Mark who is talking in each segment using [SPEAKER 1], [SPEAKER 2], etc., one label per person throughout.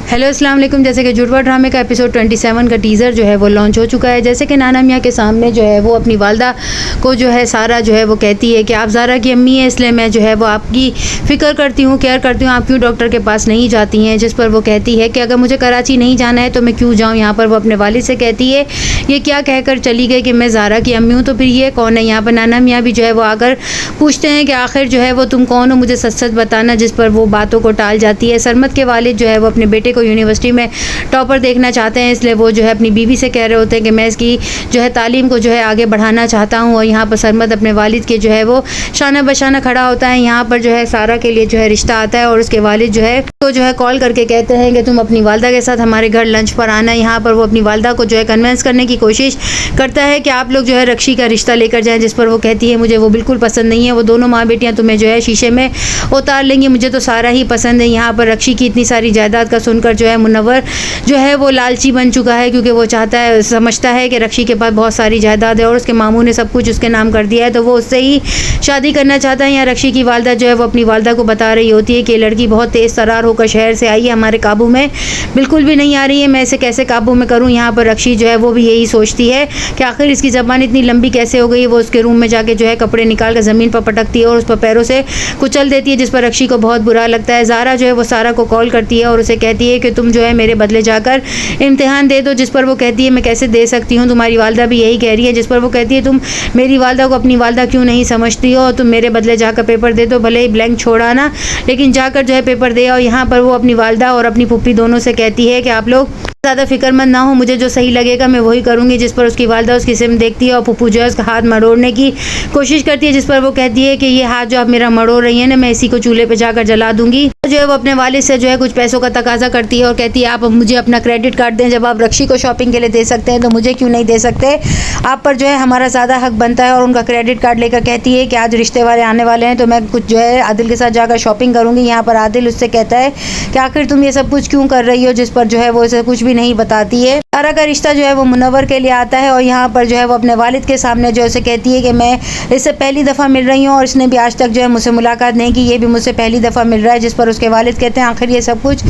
[SPEAKER 1] Hello अस्सलाम वालेकुम। जैसे कि जुड़वा ड्रामे का एपिसोड 27 का टीज़र जो है वो लॉन्च हो चुका है। जैसे कि नाना मियाँ के सामने जो है वो अपनी वालदा को जो है सारा जो है वो कहती है कि आप ज़ारा की अम्मी हैं, इसलिए मैं जो है वो आपकी फ़िक्र करती हूँ, केयर करती हूँ, आप क्यों डॉक्टर के पास नहीं जाती हैं। जिस पर वो कहती है कि अगर मुझे कराची नहीं जाना है तो मैं क्यों जाऊँ। यहाँ पर वो अपने वालिद से कहती है ये क्या कहकर चली गई कि मैं ज़ारा की अम्मी हूँ, तो फिर ये कौन है। यहाँ पर नाना मियाँ भी जो है वो आकर पूछते हैं कि आखिर जो है वो तुम कौन हो, मुझे सच सच बताना। जिस पर वो बातों को टाल जाती है। सरमत के वालिद जो है वो अपने बेटे को यूनिवर्सिटी में टॉपर देखना चाहते हैं, इसलिए वो जो है अपनी बीवी से कह रहे होते हैं कि मैं इसकी जो है तालीम को जो है आगे बढ़ाना चाहता हूँ। और यहाँ पर सरमत अपने वालिद के जो है वो शाना बशाना खड़ा होता है। यहाँ पर जो है सारा के लिए जो है रिश्ता आता है और उसके वालिद जो है तो जो है कॉल करके कहते हैं कि तुम अपनी वालदा के साथ हमारे घर लंच पर आना। यहाँ पर वो अपनी वालदा को जो है कन्विंस करने की कोशिश करता है कि आप लोग जो है रक्षी का रिश्ता लेकर जाएं। जिस पर वो कहती है मुझे वो बिल्कुल पसंद नहीं है, वो दोनों माँ बेटियाँ तुम्हें जो है शीशे में उतार लेंगी, मुझे तो सारा ही पसंद है। यहाँ पर रक्षी की इतनी सारी जायदाद का सुनकर जो है मुनव्वर जो है वो लालची बन चुका है, क्योंकि वो चाहता है, समझता है कि रक्षी के पास बहुत सारी जायदाद है और उसके मामू ने सब कुछ उसके नाम कर दिया है, तो वो उससे ही शादी करना चाहता है। यहाँ रक्षी की वालदा जो है वो अपनी वालदा को बता रही होती है कि लड़की बहुत तेज़ तरार होकर शहर से आई है, हमारे काबू में बिल्कुल भी नहीं आ रही है, मैं इसे कैसे काबू में करूँ। यहाँ पर रक्षी जो है वो भी यही सोचती है कि आखिर इसकी ज़बान इतनी लंबी कैसे हो गई है। वो उसके रूम में जाके जो है कपड़े निकाल कर ज़मीन पर पटकती है और उस पर पैरों से कुचल देती है, जिस पर रक्षी को बहुत बुरा लगता है। ज़ारा जो है वो सारा को कॉल करती है और उसे कहती है कि तुम जो है मेरे बदले जाकर इम्तिहान दे दो। जिस पर वो कहती है मैं कैसे दे सकती हूँ, तुम्हारी वालदा भी यही कह रही है। जिस पर वो कहती है तुम मेरी वालदा को अपनी वालदा क्यों नहीं समझती हो, तुम मेरे बदले जाकर पेपर दे दो, भले ही ब्लैंक छोड़ाना, लेकिन जाकर जो है पेपर दे। और यहाँ पर वो अपनी वालदा और अपनी फूफी दोनों से कहती है कि आप लोग ज़्यादा फिक्रमंद ना हो, मुझे जो सही लगेगा मैं वही करूँगी। जिस पर उसकी वालदा उसकी सिम देखती है और फूफू जो है उसका हाथ मरोड़ने की कोशिश करती है। जिस पर वो कहती है कि ये हाथ जो आप मेरा मरोड़ रही है ना, मैं इसी को चूल्हे पे जाकर जला दूंगी। जो है वो अपने वालिद से जो है कुछ पैसों का तकाजा करती है और कहती है आप मुझे अपना क्रेडिट कार्ड दें, जब आप रक्षी को शॉपिंग के लिए दे सकते हैं तो मुझे क्यों नहीं दे सकते, आप पर जो है हमारा ज़्यादा हक बनता है। और उनका क्रेडिट कार्ड लेकर कहती है कि आज रिश्ते वाले आने वाले हैं तो मैं कुछ जो है आदिल के साथ जाकर शॉपिंग करूँगी। यहाँ पर आदिल उससे कहता है कि आखिर तुम ये सब कुछ क्यों कर रही हो, जिस पर जो है वो इसे कुछ भी नहीं बताती है। सारा का रिश्ता जो है वो मुनव्वर के लिए आता है और यहाँ पर जो है वो अपने वालिद के सामने जो है कहती है कि मैं इससे पहली दफ़ा मिल रही हूँ और इसने भी आज तक जो है मुझसे मुलाकात नहीं की, ये भी मुझसे पहली दफ़ा मिल रहा है। जिस पर उसके वालिद कहते हैं आखिर ये सब कुछ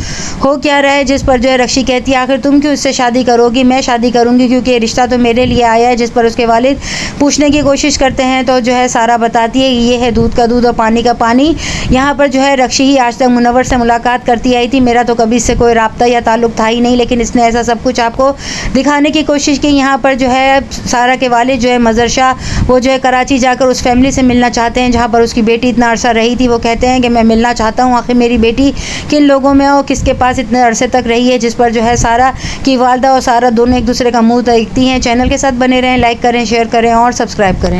[SPEAKER 1] हो क्या रहा है। जिस पर जो है रक्षी कहती है आखिर तुम क्यों इससे शादी करोगी, मैं शादी करूँगी क्योंकि ये रिश्ता तो मेरे लिए आया है। जिस पर उसके वालिद पूछने की कोशिश करते हैं तो जो है सारा बताती है ये है दूध का दूध और पानी का पानी। यहाँ पर जो है रक्षी ही आज तक मुनव्वर से मुलाकात करती आई थी, मेरा तो कभी इससे कोई राब्ता या ताल्लुक था ही नहीं, लेकिन इसने ऐसा सब कुछ आपको दिखाने की कोशिश की। यहाँ पर जो है सारा के वालिद जो है मज़र शाह वो जो है कराची जाकर उस फैमिली से मिलना चाहते हैं जहाँ पर उसकी बेटी इतना अरसा रही थी। वो कहते हैं कि मैं मिलना चाहता हूँ, आखिर मेरी बेटी किन लोगों में हो, किसके पास इतने अरसे तक रही है। जिस पर जो है सारा की वालदा और सारा दोनों एक दूसरे का मुंह देखती हैं। चैनल के साथ बने रहें, लाइक करें, शेयर करें और सब्सक्राइब करें।